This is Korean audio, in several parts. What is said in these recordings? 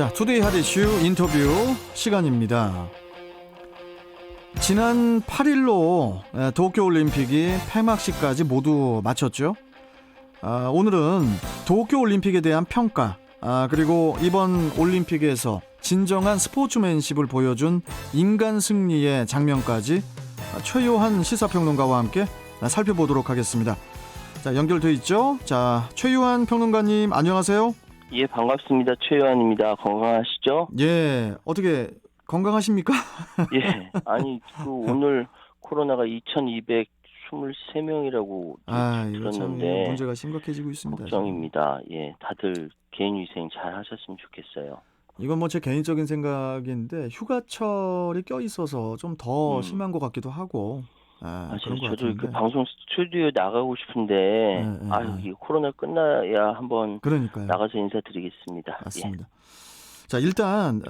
자, 투데이 핫 이슈 인터뷰 시간입니다. 지난 8일로 도쿄올림픽이 폐막식까지 모두 마쳤죠. 오늘은 도쿄올림픽에 대한 평가, 그리고 이번 올림픽에서 진정한 스포츠맨십을 보여준 인간 승리의 장면까지 최요한 시사평론가와 함께 살펴보도록 하겠습니다. 자, 연결돼 있죠? 자, 최요한 평론가님 안녕하세요. 예, 반갑습니다. 최요한입니다. 건강하시죠? 예, 어떻게 건강하십니까? 예, 아니 오늘 코로나가 2,223명이라고 이거 참 들었는데 문제가 심각해지고 있습니다. 걱정입니다. 예, 다들 개인위생 잘 하셨으면 좋겠어요. 이건 뭐 제 개인적인 생각인데 휴가철이 껴 있어서 좀 더 심한 것 같기도 하고. 그런 것 저도 같은데. 방송 스튜디오 나가고 싶은데 이 코로나 끝나야 한번 그러니까요. 나가서 인사드리겠습니다. 맞습니다. 예. 자, 일단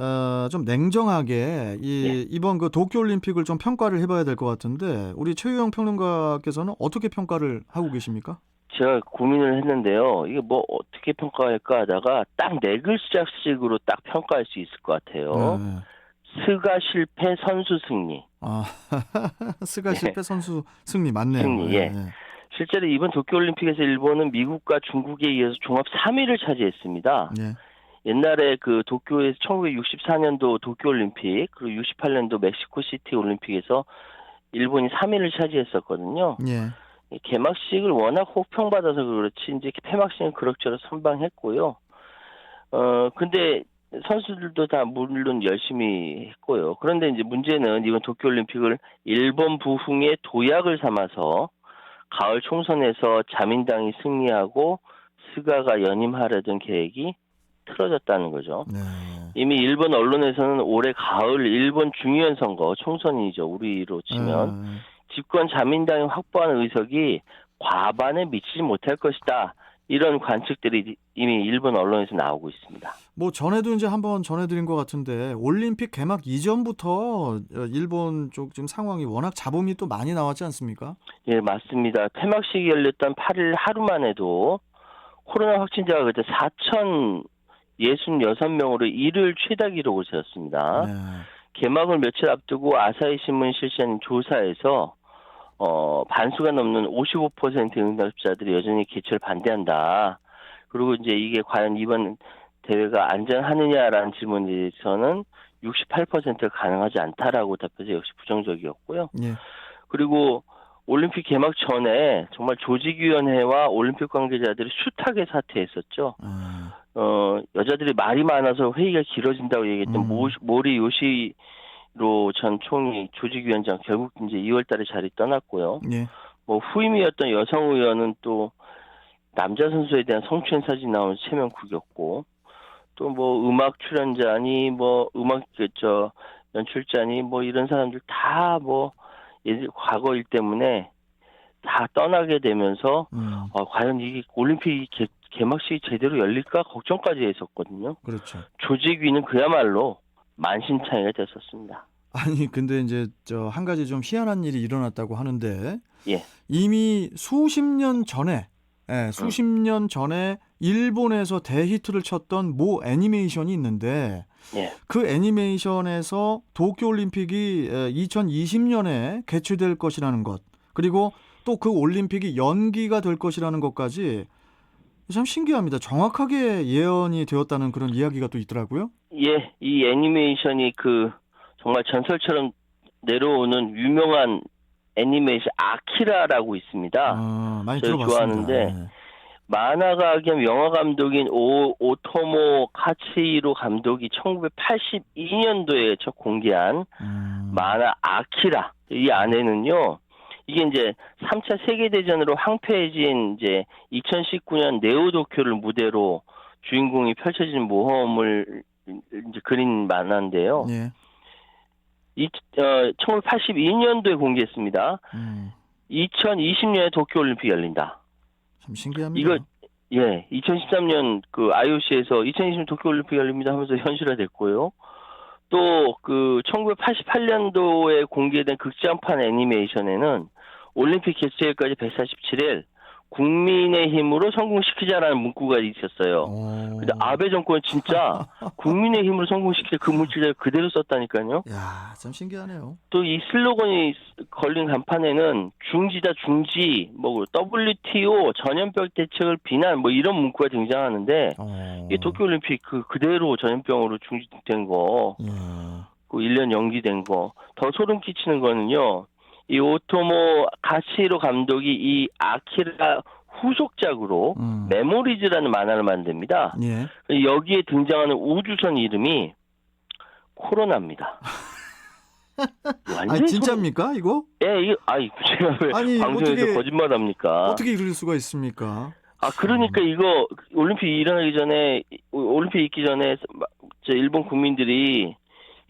좀 냉정하게 이번 그 도쿄올림픽을 좀 평가를 해봐야 될 것 같은데 우리 최유영 평론가께서는 어떻게 평가를 하고 계십니까? 제가 고민을 했는데요. 이게 뭐 어떻게 평가할까 하다가 딱 네 글자씩으로 딱 평가할 수 있을 것 같아요. 스가 실패 선수 승리. 스가 실패 선수 승리 맞네요. 승리, 예. 실제로 이번 도쿄올림픽에서 일본은 미국과 중국에 이어서 종합 3위를 차지했습니다. 예. 옛날에 그 도쿄에서 1964년도 도쿄올림픽 그리고 68년도 멕시코시티 올림픽에서 일본이 3위를 차지했었거든요. 예. 개막식을 워낙 호평받아서 그렇지 이제 폐막식은 그럭저럭 선방했고요. 근데 선수들도 다 물론 열심히 했고요. 그런데 이제 문제는 이번 도쿄올림픽을 일본 부흥의 도약을 삼아서 가을 총선에서 자민당이 승리하고 스가가 연임하려던 계획이 틀어졌다는 거죠. 이미 일본 언론에서는 올해 가을 일본 중의원 선거 총선이죠. 우리로 치면 집권 자민당이 확보한 의석이 과반에 미치지 못할 것이다. 이런 관측들이 이미 일본 언론에서 나오고 있습니다. 뭐 전에도 이제 한번 전해드린 것 같은데 올림픽 개막 이전부터 일본 쪽 지금 상황이 워낙 잡음이 또 많이 나왔지 않습니까? 예, 맞습니다. 폐막식이 열렸던 8일 하루만 해도 코로나 확진자가 그때 4,066명으로 일요일 최다 기록을 세웠습니다. 개막을 며칠 앞두고 아사히 신문이 실시한 조사에서 반수가 넘는 55% 응답자들이 여전히 개최를 반대한다. 그리고 이제 이게 과연 이번 대회가 안전하느냐라는 질문에 대해서는 68%가 가능하지 않다라고 답해서 역시 부정적이었고요. 예. 그리고 올림픽 개막 전에 정말 조직위원회와 올림픽 관계자들이 숱하게 사퇴했었죠. 여자들이 말이 많아서 회의가 길어진다고 얘기했던 모리 요시 로 전 총리 조직위원장 결국 이제 2월달에 자리 떠났고요. 예. 뭐 후임이었던 여성 의원은 또 남자 선수에 대한 성추행 사진 나온 체면 구겼고 또 뭐 음악 출연자니 뭐 음악 연출자니 뭐 이런 사람들 다 뭐 과거 일 때문에 다 떠나게 되면서 과연 이게 올림픽 개막식이 제대로 열릴까 걱정까지 했었거든요. 그렇죠. 조직위는 그야말로 만신창이가 됐었습니다. 아니 근데 이제 한 가지 좀 희한한 일이 일어났다고 하는데 예. 이미 수십 년 전에 일본에서 대히트를 쳤던 모 애니메이션이 있는데 그 애니메이션에서 도쿄올림픽이 2020년에 개최될 것이라는 것 그리고 또 그 올림픽이 연기가 될 것이라는 것까지 참 신기합니다. 정확하게 예언이 되었다는 그런 이야기가 또 있더라고요. 예, 이 애니메이션이 정말 전설처럼 내려오는 유명한 애니메이션 아키라라고 있습니다. 많이 저희 들어봤습니다. 좋아하는데 만화가 겸 영화 감독인 오토모 카츠히로 감독이 1982년도에 첫 공개한 만화 아키라 이 안에는요. 이게 이제 3차 세계대전으로 황폐해진 이제 2019년 네오도쿄를 무대로 주인공이 펼쳐진 모험을 이제 그린 만화인데요. 1982년도에 공개했습니다. 2020년에 도쿄올림픽 열린다. 참 신기합니다. 이거 2013년 그 IOC에서 2020년 도쿄올림픽 열립니다 하면서 현실화됐고요. 또 1988년도에 공개된 극장판 애니메이션에는 올림픽 개최일까지 147일 국민의힘으로 성공시키자라는 문구가 있었어요. 근데 아베 정권은 진짜 국민의힘으로 성공시킬 그 문구를 그대로 썼다니까요. 야, 참 신기하네요. 또 이 슬로건이 걸린 간판에는 중지다 중지, 뭐 WTO 전염병 대책을 비난 뭐 이런 문구가 등장하는데 이 도쿄올림픽 그대로 전염병으로 중지된 거, 그 1년 연기된 거. 더 소름 끼치는 거는요. 이 오토모 가시히로 감독이 이 아키라 후속작으로 메모리즈라는 만화를 만듭니다. 예. 여기에 등장하는 우주선 이름이 코로나입니다. 아니 진짜입니까 이거? 예, 이거 제가 왜 아니, 방송에서 어떻게, 거짓말합니까? 어떻게 이럴 수가 있습니까? 그러니까 이거 올림픽 일어나기 전에, 올림픽 있기 전에 저 일본 국민들이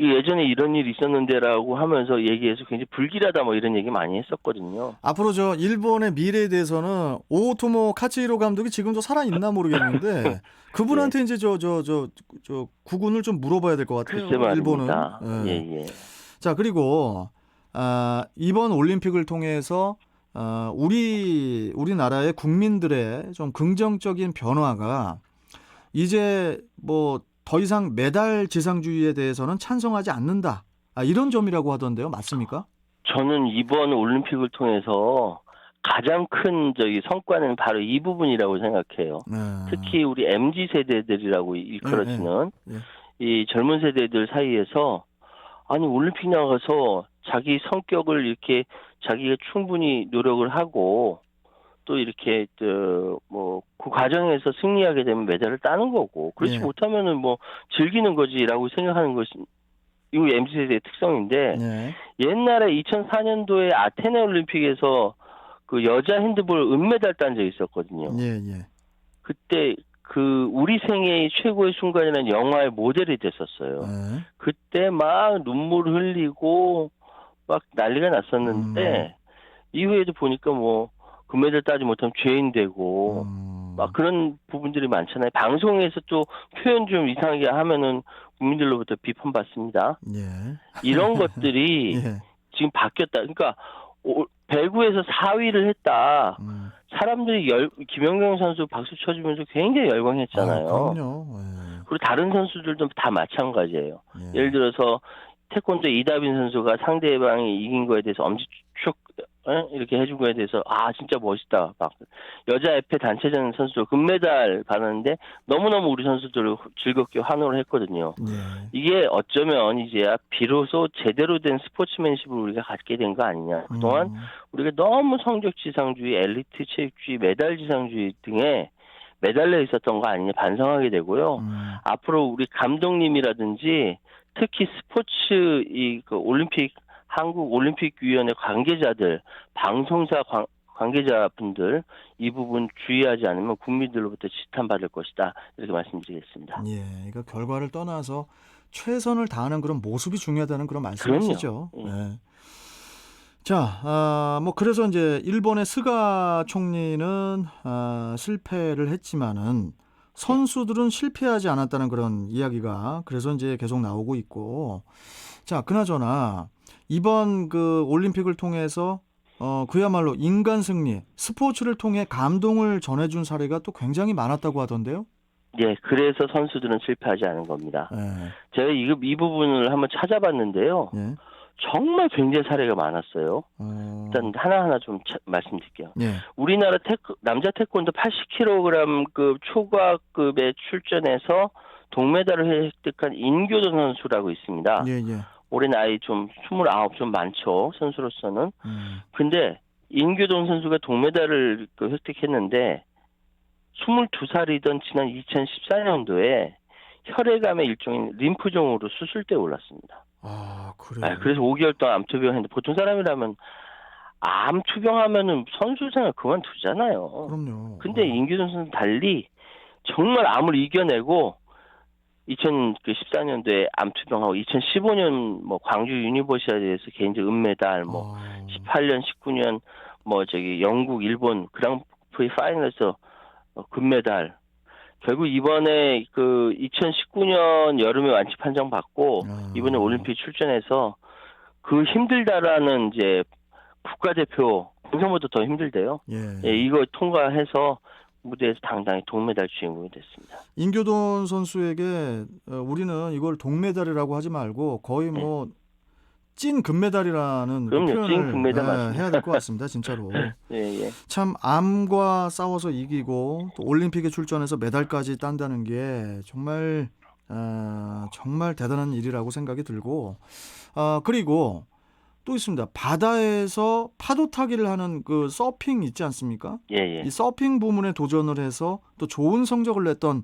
예전에 이런 일이 있었는데라고 하면서 얘기해서 굉장히 불길하다 뭐 이런 얘기 많이 했었거든요. 앞으로 저 일본의 미래에 대해서는 오토모 카츠히로 감독이 지금도 살아 있나 모르겠는데 그분한테 이제 저 구군을 좀 물어봐야 될 것 같아요. 글쎄 말입니다. 일본은. 예. 자, 그리고 이번 올림픽을 통해서 우리나라의 국민들의 좀 긍정적인 변화가 이제 뭐 더 이상 메달 지상주의에 대해서는 찬성하지 않는다. 이런 점이라고 하던데요. 맞습니까? 저는 이번 올림픽을 통해서 가장 큰 성과는 바로 이 부분이라고 생각해요. 특히 우리 MZ 세대들이라고 일컬어지는 이 젊은 세대들 사이에서 아니 올림픽 나가서 자기 성격을 이렇게 자기가 충분히 노력을 하고 또 이렇게 그 과정에서 승리하게 되면 메달을 따는 거고 그렇지 못하면은 뭐 즐기는 거지라고 생각하는 것이 이 MZ 세대의 특성인데 옛날에 2004년도에 아테네 올림픽에서 그 여자 핸드볼 은메달 딴 적이 있었거든요. 그때 우리 생애의 최고의 순간이라는 영화의 모델이 됐었어요. 그때 막 눈물 흘리고 막 난리가 났었는데 이후에도 보니까 뭐 금메달 따지 못하면 죄인 되고 막 그런 부분들이 많잖아요. 방송에서 또 표현 좀 이상하게 하면은 국민들로부터 비판받습니다. 이런 것들이 지금 바뀌었다. 그러니까 배구에서 4위를 했다. 사람들이 김연경 선수 박수 쳐주면서 굉장히 열광했잖아요. 그럼요. 그리고 다른 선수들도 다 마찬가지예요. 예를 들어서 태권도 이다빈 선수가 상대방이 이긴 거에 대해서 엄지축 이렇게 해준 거에 대해서 진짜 멋있다. 막 여자 에페 단체전 선수 금메달 받았는데 너무너무 우리 선수들을 즐겁게 환호를 했거든요. 이게 어쩌면 이제야 비로소 제대로 된 스포츠맨십을 우리가 갖게 된 거 아니냐. 그동안 우리가 너무 성적 지상주의, 엘리트 체육주의, 메달 지상주의 등에 매달려 있었던 거 아니냐 반성하게 되고요. 앞으로 우리 감독님이라든지 특히 스포츠 올림픽 한국 올림픽위원회 관계자들, 방송사 관계자분들 이 부분 주의하지 않으면 국민들로부터 지탄받을 것이다. 이렇게 말씀드리겠습니다. 그러니까 결과를 떠나서 최선을 다하는 그런 모습이 중요하다는 그런 말씀이시죠. 자, 뭐 그래서 이제 일본의 스가 총리는 실패를 했지만은 선수들은 실패하지 않았다는 그런 이야기가 그래서 이제 계속 나오고 있고, 자, 그나저나 이번 그 올림픽을 통해서 그야말로 인간 승리, 스포츠를 통해 감동을 전해준 사례가 또 굉장히 많았다고 하던데요. 그래서 선수들은 실패하지 않은 겁니다. 제가 이 부분을 한번 찾아봤는데요. 정말 굉장히 사례가 많았어요. 일단 하나하나 좀 말씀드릴게요. 우리나라 남자 태권도 80kg급 초과급에 출전해서 동메달을 획득한 인교동 선수라고 있습니다. 올해 나이 좀 29, 좀 많죠. 선수로서는. 근데 인교동 선수가 동메달을 획득했는데 22살이던 지난 2014년도에 혈액암의 일종인 림프종으로 수술대에 올랐습니다. 그래요? 그래서 5개월 동안 암투병 했는데 보통 사람이라면 암투병하면은 선수 생활 그만두잖아요. 그럼요. 근데 인규선 선수는 달리 정말 암을 이겨내고 2014년도에 암투병하고 2015년 뭐 광주 유니버시아드에서 개인적 은메달, 뭐 18년, 19년 뭐 영국, 일본 그랑프리 파이널에서 금메달. 결국 이번에 2019년 여름에 완치 판정 받고 이번에 올림픽 출전해서 그 힘들다라는 이제 국가대표 본선보다 더 힘들대요. 예, 이거 통과해서 무대에서 당당히 동메달 주인공이 됐습니다. 임교돈 선수에게 우리는 이걸 동메달이라고 하지 말고 거의 뭐 찐 금메달이라는 그 그럼요. 찐 표현을 금메달 맞습니다. 해야 될 것 같습니다. 진짜로. 예. 참 암과 싸워서 이기고 또 올림픽에 출전해서 메달까지 딴다는 게 정말 정말 대단한 일이라고 생각이 들고 그리고 또 있습니다. 바다에서 파도 타기를 하는 그 서핑 있지 않습니까? 예. 이 서핑 부문에 도전을 해서 또 좋은 성적을 냈던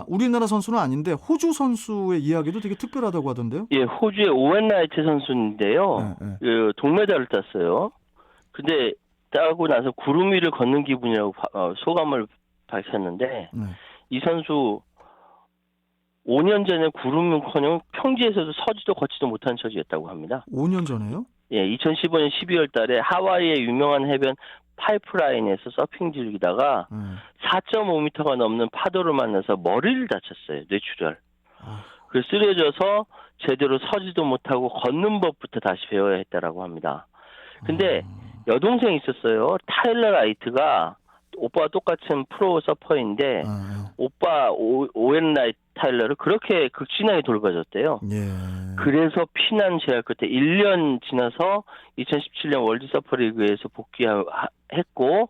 우리나라 선수는 아닌데 호주 선수의 이야기도 되게 특별하다고 하던데요. 예, 호주의 오웬 라이트 선수인데요. 네. 그 동메달을 땄어요. 근데 따고 나서 구름 위를 걷는 기분이라고 소감을 밝혔는데 이 선수 5년 전에 구름은커녕 평지에서도 서지도 걷지도 못한 처지였다고 합니다. 5년 전에요? 예, 2015년 12월 달에 하와이의 유명한 해변 파이프라인에서 서핑 즐기다가 4.5m가 넘는 파도를 만나서 머리를 다쳤어요. 뇌출혈. 그래서 쓰러져서 제대로 서지도 못하고 걷는 법부터 다시 배워야 했다라고 합니다. 근데 여동생이 있었어요. 타일러 라이트가 오빠와 똑같은 프로 서퍼인데 오빠 오웬 라이트 타일러를 그렇게 극진하게 돌봐줬대요. 그래서 피난 제약 끝에 1년 지나서 2017년 월드 서퍼 리그에서 복귀했고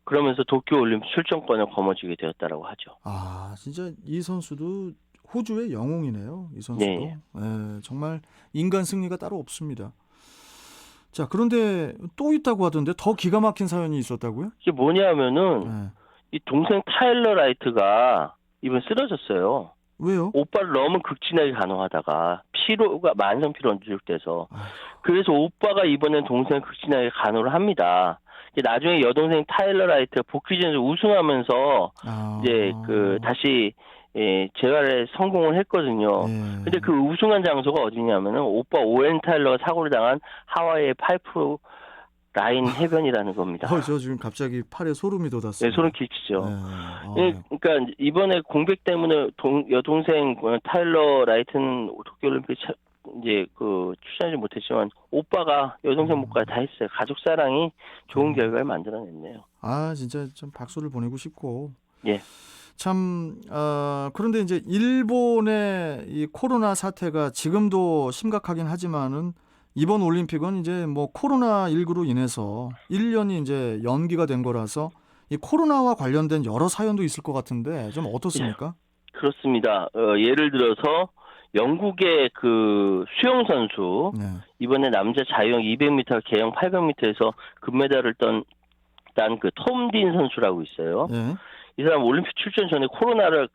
그러면서 도쿄 올림픽 출전권을 거머쥐게 되었다라고 하죠. 진짜 이 선수도 호주의 영웅이네요. 이 선수도. 네, 정말 인간 승리가 따로 없습니다. 자, 그런데 또 있다고 하던데 더 기가 막힌 사연이 있었다고요? 이게 뭐냐면은 이 동생 타일러 라이트가 이번에 쓰러졌어요. 왜요? 오빠를 너무 극진하게 간호하다가 피로가 만성 피로 누적돼서 그래서 오빠가 이번엔 동생을 극진하게 간호를 합니다. 나중에 여동생 타일러 라이트가 복귀전에서 우승하면서 이제 다시 재활에 성공을 했거든요. 근데 그 우승한 장소가 어디냐면은 오빠 오웬 타일러가 사고를 당한 하와이의 파이프 라인 해변이라는 겁니다. 저 지금 갑자기 팔에 소름이 돋았어요. 네, 소름 끼치죠. 그러니까 이번에 공백 때문에 여동생 타일러 라이트는 도쿄올림픽 이제 출전하지 못했지만 오빠가 여동생 몫까지 다 했어요. 가족 사랑이 좋은 결과를 만들어냈네요. 진짜 좀 박수를 보내고 싶고. 예. 참 그런데 이제 일본의 이 코로나 사태가 지금도 심각하긴 하지만은 이번 올림픽은 이제 뭐 코로나19로 인해서 1년이 이제 연기가 된 거라서 이 코로나와 관련된 여러 사연도 있을 것 같은데 좀 어떻습니까? 그렇습니다. 예를 들어서 영국의 수영 선수 이번에 남자 자유형 200m, 개영 800m에서 금메달을 딴 톰 딘 선수라고 있어요. 이 사람 올림픽 출전 전에 코로나에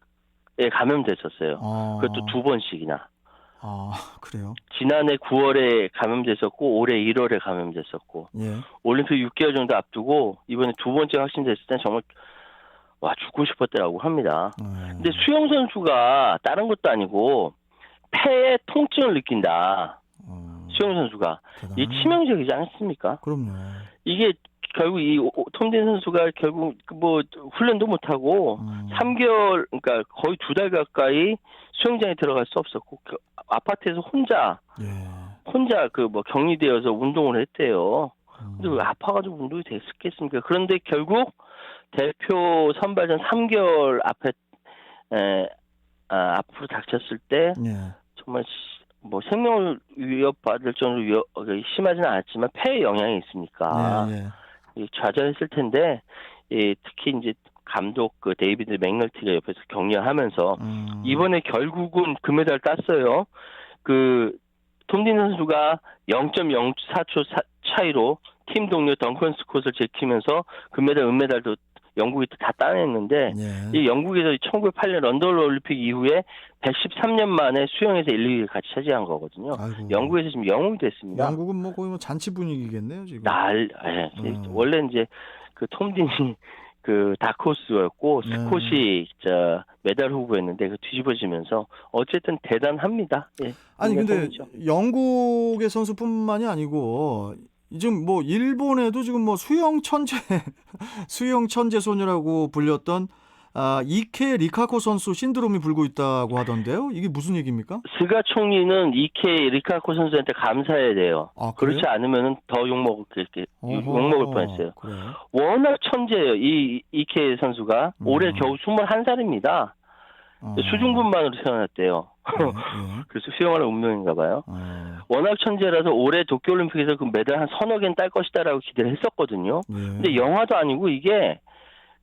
감염됐었어요. 그것도 2번씩이나. 그래요? 지난해 9월에 감염됐었고 올해 1월에 감염됐었고 올림픽 6개월 정도 앞두고 이번에 2번째 확진됐을 땐 정말 죽고 싶었더라고 합니다. 근데 수영 선수가 다른 것도 아니고 폐에 통증을 느낀다. 수영 선수가. 이 치명적이지 않습니까? 그럼요. 이게 결국 이 톰딘 선수가 결국 훈련도 못하고 3개월 그러니까 거의 2달 가까이 수영장에 들어갈 수 없었고 아파트에서 혼자 격리되어서 운동을 했대요. 근데 왜 아파가지고 운동이 됐겠습니까? 그런데 결국 대표 선발전 3개월 앞으로 닥쳤을 때 정말 생명을 위협받을 정도로 심하지는 않았지만 폐에 영향이 있으니까 좌절했을 텐데 특히 이제 감독 데이비드 맥널티가 옆에서 격려하면서 이번에 결국은 금메달 땄어요. 톰딘 선수가 0.04초 차이로 팀 동료 덩컨 스콧을 제치면서 금메달, 은메달도 영국이 다 따냈는데 이 영국에서 1908년 런던 올림픽 이후에 113년 만에 수영에서 1, 2위를 같이 차지한 거거든요. 영국에서 지금 영웅이 됐습니다. 영국은 거의 잔치 분위기겠네요 지금. 원래 이제 톰딘이 다크호스였고 스콧이 메달 후보였는데 뒤집어지면서 어쨌든 대단합니다. 아니 근데 영국의 선수뿐만이 아니고 지금 일본에도 지금 수영 천재 소녀라고 불렸던 이케 리카코 선수 신드롬이 불고 있다고 하던데요. 이게 무슨 얘기입니까? 스가 총리는 이케 리카코 선수한테 감사해야 돼요. 아, 그렇지 그래요? 않으면은 더 욕먹을 뻔했어요. 그래요? 워낙 천재예요. 이 이케 선수가 올해 겨우 21살입니다. 수중분만으로 태어났대요. 예, 예. 그래서 수영하는 운명인가 봐요. 어, 워낙 천재라서 올해 도쿄올림픽에서 그 메달 한 서너 개는 딸 것이다라고 기대를 했었거든요. 예. 근데 영화도 아니고 이게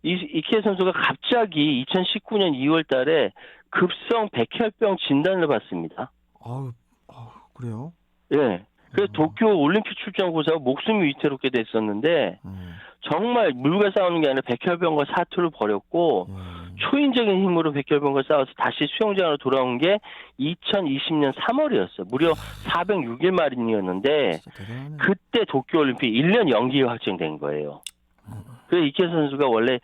이케 선수가 갑자기 2019년 2월 달에 급성 백혈병 진단을 받습니다. 아유, 그래요? 예. 그래서 도쿄 올림픽 출전 고사 목숨이 위태롭게 됐었는데 정말 물과 싸우는 게 아니라 백혈병과 사투를 벌였고 초인적인 힘으로 백혈병과 싸워서 다시 수영장으로 돌아온 게 2020년 3월이었어요. 무려 406일 만이었는데 진짜 대단하네. 그때 도쿄올림픽 1년 연기가 확정된 거예요. 그래서 이케 선수가 원래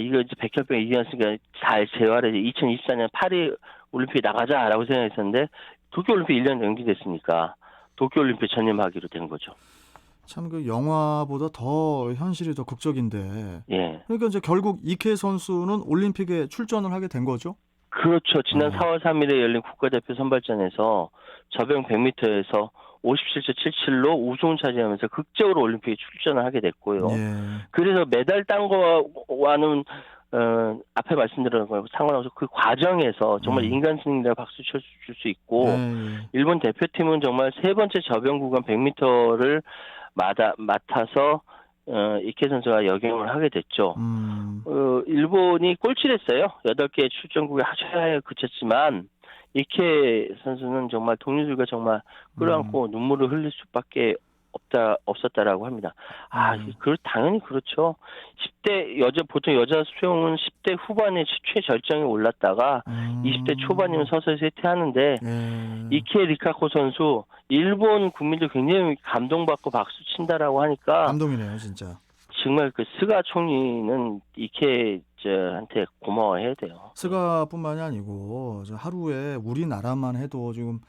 이거 이제 백혈병 이겼으니까 잘 재활해 2024년 파리 올림픽 나가자라고 생각했었는데 도쿄올림픽 1년 연기됐으니까 도쿄올림픽 전념하기로 된 거죠. 참 그 영화보다 더 현실이 더 극적인데. 예. 그러니까 이제 결국 이케 선수는 올림픽에 출전을 하게 된 거죠? 그렇죠. 지난 4월 3일에 열린 국가대표 선발전에서 저병 100m에서 57초 77로 우승을 차지하면서 극적으로 올림픽에 출전을 하게 됐고요. 예. 그래서 메달 딴 거와는 앞에 말씀드린 거 상관없어 그 과정에서 정말 인간 승리라 박수 쳐줄 수 있고 일본 대표팀은 정말 세 번째 저병 구간 100m를 맡아서 이케 선수가 역행을 하게 됐죠. 일본이 꼴찌했어요. 8개 출전국에 하차에 그쳤지만 이케 선수는 정말 동료들과 정말 끌어안고 눈물을 흘릴 수밖에 없었다라고 합니다. 당연히 그렇죠. 10대 보통 여자 수영은 10대 후반에 최절정에 올랐다가 20대 초반이면 서서히 쇠퇴하는데 이케 리카코 선수 일본 국민들 굉장히 감동받고 박수 친다라고 하니까 감동이네요, 진짜. 정말 그 스가 총리는 이케한테 고마워해야 돼요. 스가뿐만이 아니고 하루에 우리나라만 해도 지금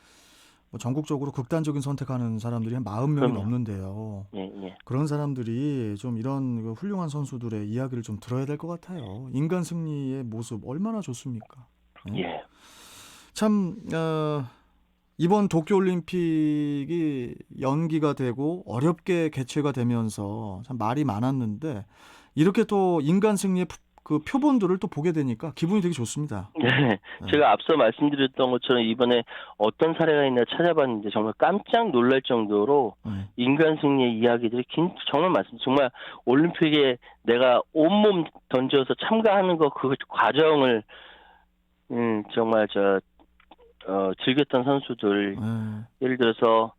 뭐 전국적으로 극단적인 선택하는 사람들이 한 40명이 넘는데요. 예. 그런 사람들이 좀 이런 그 훌륭한 선수들의 이야기를 좀 들어야 될 것 같아요. 인간 승리의 모습 얼마나 좋습니까? 예. 참 이번 도쿄올림픽이 연기가 되고 어렵게 개최가 되면서 참 말이 많았는데 이렇게 또 인간 승리의 그 표본들을 또 보게 되니까 기분이 되게 좋습니다. 네. 제가 앞서 말씀드렸던 것처럼 이번에 어떤 사례가 있나 찾아봤는데 정말 깜짝 놀랄 정도로 인간 승리의 이야기들이 정말 많습니다. 정말 올림픽에 내가 온몸 던져서 참가하는 그 과정을 정말 즐겼던 선수들 예를 들어서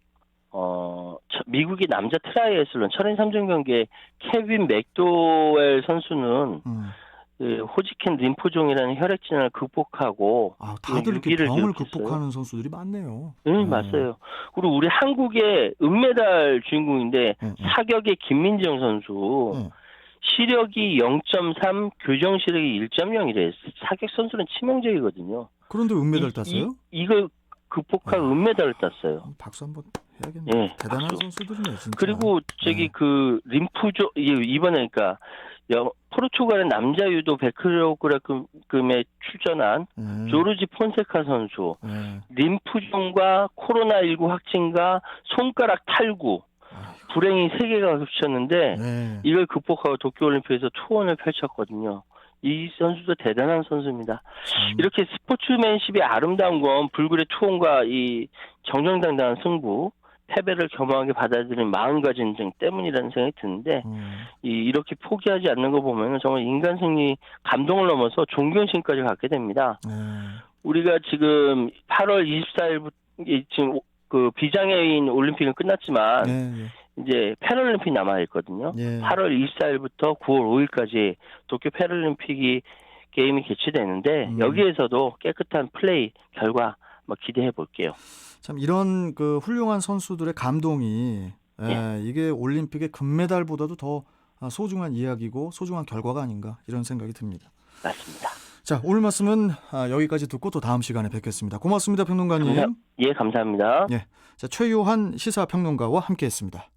미국의 남자 트라이애슬론 철인 3종 경기에 케빈 맥도웰 선수는 호지킨 림프종이라는 혈액질환을 극복하고 다들 이렇게 병을 극복하는 선수들이 많네요. 맞아요. 그리고 우리 한국의 은메달 주인공인데 사격의 김민정 선수 시력이 0.3, 교정 시력이 1.0이래. 사격 선수는 치명적이거든요. 그런데 은메달 땄어요? 이걸 극복한 은메달을 땄어요. 박수 한번 해야겠네요. 예, 대단한 박수. 선수들이네, 진짜. 그리고 그 림프종 이번에 그러니까 포르투갈의 남자 유도 100kg에 출전한 조르지 폰세카 선수 림프종과 코로나19 확진과 손가락 탈구 불행히 3개가 겹쳤는데 이걸 극복하고 도쿄올림픽에서 투혼을 펼쳤거든요. 이 선수도 대단한 선수입니다. 이렇게 스포츠맨십이 아름다운 건 불굴의 투혼과 이 정정당당한 승부 패배를 겸허하게 받아들인 마음가짐 때문이라는 생각이 드는데 이렇게 포기하지 않는 거 보면 정말 인간 승리 감동을 넘어서 존경심까지 갖게 됩니다. 우리가 지금 8월 24일부터 지금 그 비장애인 올림픽은 끝났지만 이제 패럴림픽 남아 있거든요. 8월 24일부터 9월 5일까지 도쿄 패럴림픽이 게임이 개최되는데 여기에서도 깨끗한 플레이 결과 기대해 볼게요. 참 이런 그 훌륭한 선수들의 감동이 이게 올림픽의 금메달보다도 더 소중한 이야기고 소중한 결과가 아닌가 이런 생각이 듭니다. 맞습니다. 자, 오늘 말씀은 여기까지 듣고 또 다음 시간에 뵙겠습니다. 고맙습니다, 평론가님. 감사합니다. 자, 최요한 시사평론가와 함께했습니다.